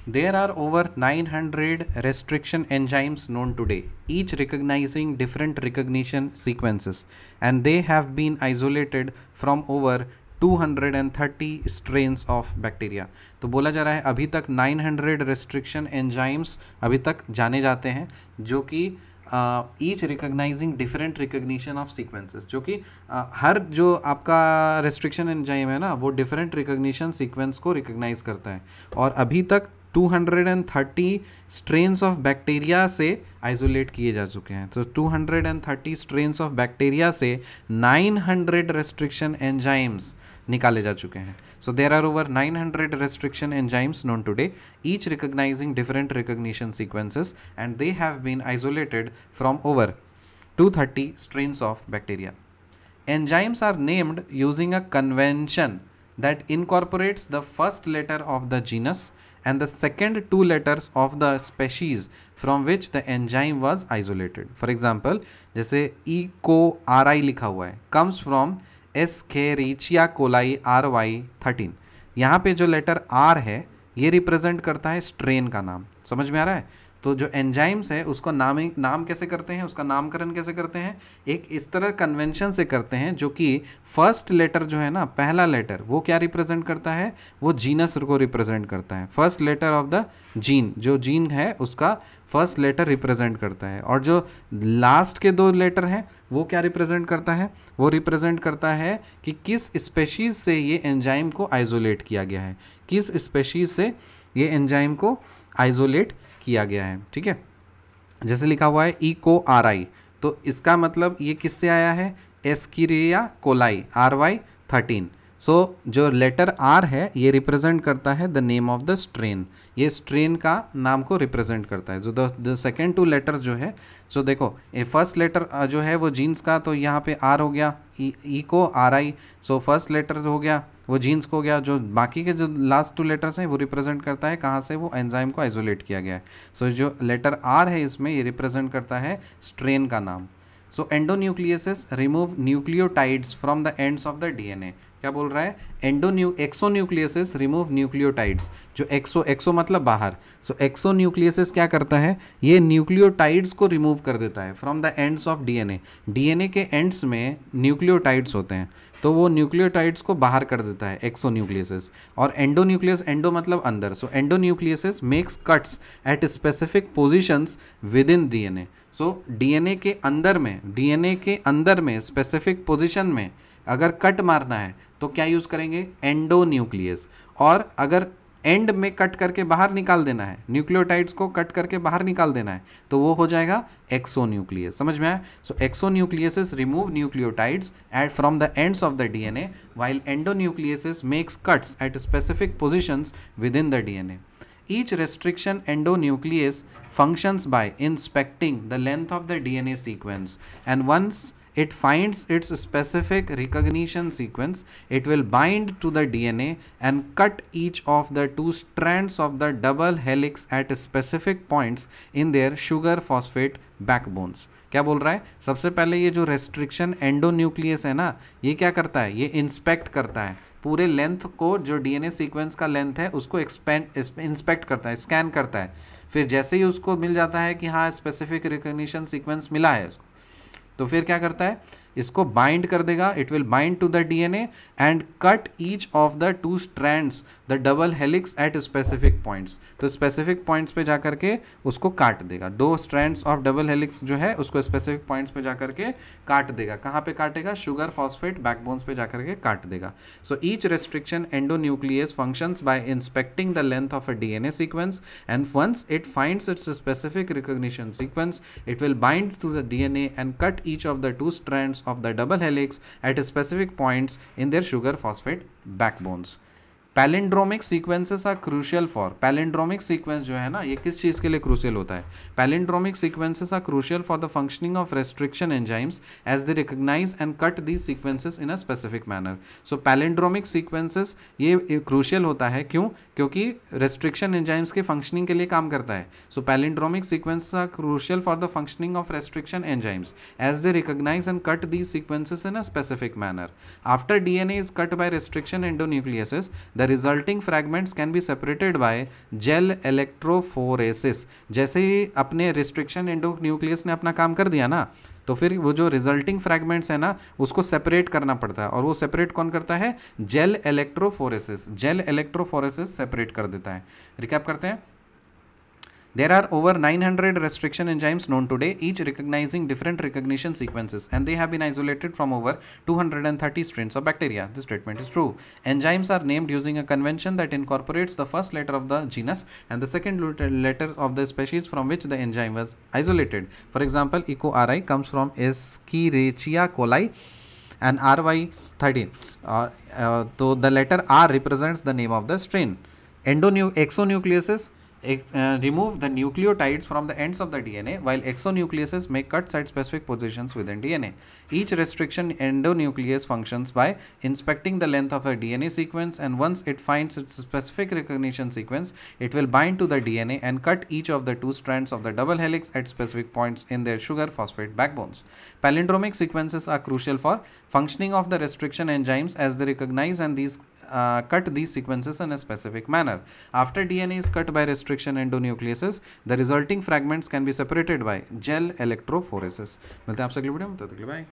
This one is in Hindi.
There are over 900 restriction enzymes known today, each recognizing different recognition sequences, and they have been isolated from over 230 strains of bacteria. तो बोला जा रहा है अभी तक 900 restriction enzymes अभी तक जाने जाते हैं जो कि each recognizing different recognition of sequences, जो कि हर जो आपका रेस्ट्रिक्शन एंजाइम है ना वो डिफरेंट रिकग्निशन सीक्वेंस को रिकग्नाइज करता है, और अभी तक 230 स्ट्रेन्स ऑफ बैक्टीरिया से आइसोलेट किए जा चुके हैं. तो 230 स्ट्रेन्स ऑफ बैक्टीरिया से 900 रेस्ट्रिक्शन एंजाइम्स निकाले जा चुके हैं. So there are over 900 restriction enzymes known today, each recognizing different recognition sequences, and they have been isolated from over 230 strains of bacteria. Enzymes are named using a convention that incorporates the first letter of the genus and the second two letters of the species from which the enzyme was isolated. For example, जैसे E को RI लिखा हुआ है, comes from Escherichia coli RY13. यहाँ पे जो लेटर R है ये रिप्रेजेंट करता है स्ट्रेन का नाम. समझ में आ रहा है? तो जो एंजाइम्स है उसको नाम कैसे करते हैं, उसका नामकरण कैसे करते हैं, एक इस तरह कन्वेंशन से करते हैं जो कि फर्स्ट लेटर जो है ना, पहला लेटर वो क्या रिप्रेजेंट करता है, वो जीनस को रिप्रेजेंट करता है. First letter of the gene, जो जीन है उसका फर्स्ट लेटर रिप्रेजेंट करता है, और जो लास्ट के दो लेटर हैं वो क्या रिप्रेजेंट करता है, वो रिप्रेजेंट करता है कि किस स्पेशीज़ से ये एंजाइम को आइसोलेट किया गया है, किस स्पेशीज़ से ये एंजाइम को आइसोलेट किया गया है. ठीक है, जैसे लिखा हुआ है E को RI, तो इसका मतलब ये किससे आया है, एस्किरिया कोलाई RY13. सो जो लेटर R है ये रिप्रेजेंट करता है the name of the strain, ये स्ट्रेन का नाम को रिप्रेजेंट करता है. जो द सेकेंड टू लेटर जो है, सो देखो ये फर्स्ट लेटर जो है वो जीन्स का, तो यहाँ पे R हो गया, E को RI, सो फर्स्ट लेटर हो गया वो जीन्स को हो गया, जो बाकी के जो लास्ट टू लेटर्स हैं वो रिप्रेजेंट करता है कहाँ से, वो एंजाइम को आइसोलेट किया गया है. सो जो लेटर R है इसमें ये रिप्रेजेंट करता है स्ट्रेन का नाम. So endonucleases remove nucleotides from the ends of the DNA. क्या बोल रहा है, एक्सोन्यूक्लियसेस रिमूव न्यूक्लियोटाइड्स. जो एक्सो मतलब बाहर, सो एक्सोन्यूक्लियसेस क्या करता है, ये न्यूक्लियोटाइड्स को रिमूव कर देता है from the ends of DNA. DNA के एंड्स में न्यूक्लियोटाइड्स होते हैं, तो वो न्यूक्लियोटाइड्स को बाहर कर देता है एक्सोन्यूक्लियसेस. और एंडोन्यूक्लियस, एंडो मतलब अंदर, so endonucleases makes cuts at specific positions within DNA. सो डीएनए के अंदर में स्पेसिफिक पोजीशन में अगर कट मारना है तो क्या यूज़ करेंगे, एंडोन्यूक्लियस. और अगर एंड में कट करके बाहर निकाल देना है, न्यूक्लियोटाइड्स को कट करके बाहर निकाल देना है, तो वो हो जाएगा एक्सोन्यूक्लियस. समझ में आया? So exonucleases remove nucleotides at from the ends of the DNA, while endonucleases makes cuts at specific positions within the DNA. Each restriction endonuclease functions by inspecting the length of the DNA sequence, and once it finds its specific recognition sequence, it will bind to the DNA and cut each of the two strands of the double helix at specific points in their sugar phosphate backbones. क्या बोल रहा है, सबसे पहले ये जो रेस्ट्रिक्शन एंडोन्यूक्लियस है ना, ये क्या करता है, ये इंस्पेक्ट करता है पूरे लेंथ को, जो डीएनए सीक्वेंस का लेंथ है उसको इंस्पेक्ट करता है, स्कैन करता है. फिर जैसे ही उसको मिल जाता है कि हाँ स्पेसिफिक रिकग्निशन सीक्वेंस मिला है उसको, तो फिर क्या करता है, इसको बाइंड कर देगा. It will bind to the DNA and cut each of the two strands the double helix at specific points. तो स्पेसिफिक पॉइंट्स पे जा करके उसको काट देगा. दो स्ट्रैंड्स ऑफ डबल हेलिक्स जो है उसको स्पेसिफिक पॉइंट्स पे जा करके काट देगा. कहाँ पे काटेगा, शुगर फॉस्फेट बैकबोन्स पे जा करके काट देगा. So each restriction endonuclease functions by inspecting the length of a DNA sequence, and once it finds its specific recognition sequence, it will bind to the DNA and cut each of the two strands of the double helix at specific points in their sugar phosphate backbones. Palindromic sequences are crucial for, palindromic sequence जो है ना ये किस चीज़ के लिए क्रूशियल होता है, palindromic sequences are crucial for the functioning of restriction enzymes as they recognise and cut these sequences in a specific manner. So palindromic sequences ये क्रूशियल होता है, क्यों, क्योंकि रेस्ट्रिक्शन एंजाइम्स के फंक्शनिंग के लिए काम करता है. So palindromic sequences are crucial for the functioning of restriction enzymes as they recognise and cut these sequences in a specific manner. After DNA is cut by restriction endonucleases, the the resulting fragments can be separated by gel electrophoresis. जैसे ही अपने restriction endonuclease ने अपना काम कर दिया ना, तो फिर वो जो रिजल्टिंग फ्रैगमेंट्स है ना उसको सेपरेट करना पड़ता है, और वो सेपरेट कौन करता है? Gel electrophoresis. Gel electrophoresis separate कर देता है. रिकैप करते हैं. There are over 900 restriction enzymes known today, each recognizing different recognition sequences, and they have been isolated from over 230 strains of bacteria. This statement is true. Enzymes are named using a convention that incorporates the first letter of the genus and the second letter of the species from which the enzyme was isolated. For example, EcoRI comes from Escherichia coli and RY13. So the letter R represents the name of the strain. Exonucleases remove the nucleotides from the ends of the DNA, while exonucleases make cut site-specific positions within DNA. Each restriction endonuclease functions by inspecting the length of a DNA sequence, and once it finds its specific recognition sequence, it will bind to the DNA and cut each of the two strands of the double helix at specific points in their sugar phosphate backbones. Palindromic sequences are crucial for functioning of the restriction enzymes, as they recognize and cut these sequences in a specific manner. After DNA is cut by restriction endonucleases, the resulting fragments can be separated by gel electrophoresis. मिलते हैं आपसे अगली वीडियो में, तब तक के लिए बाय.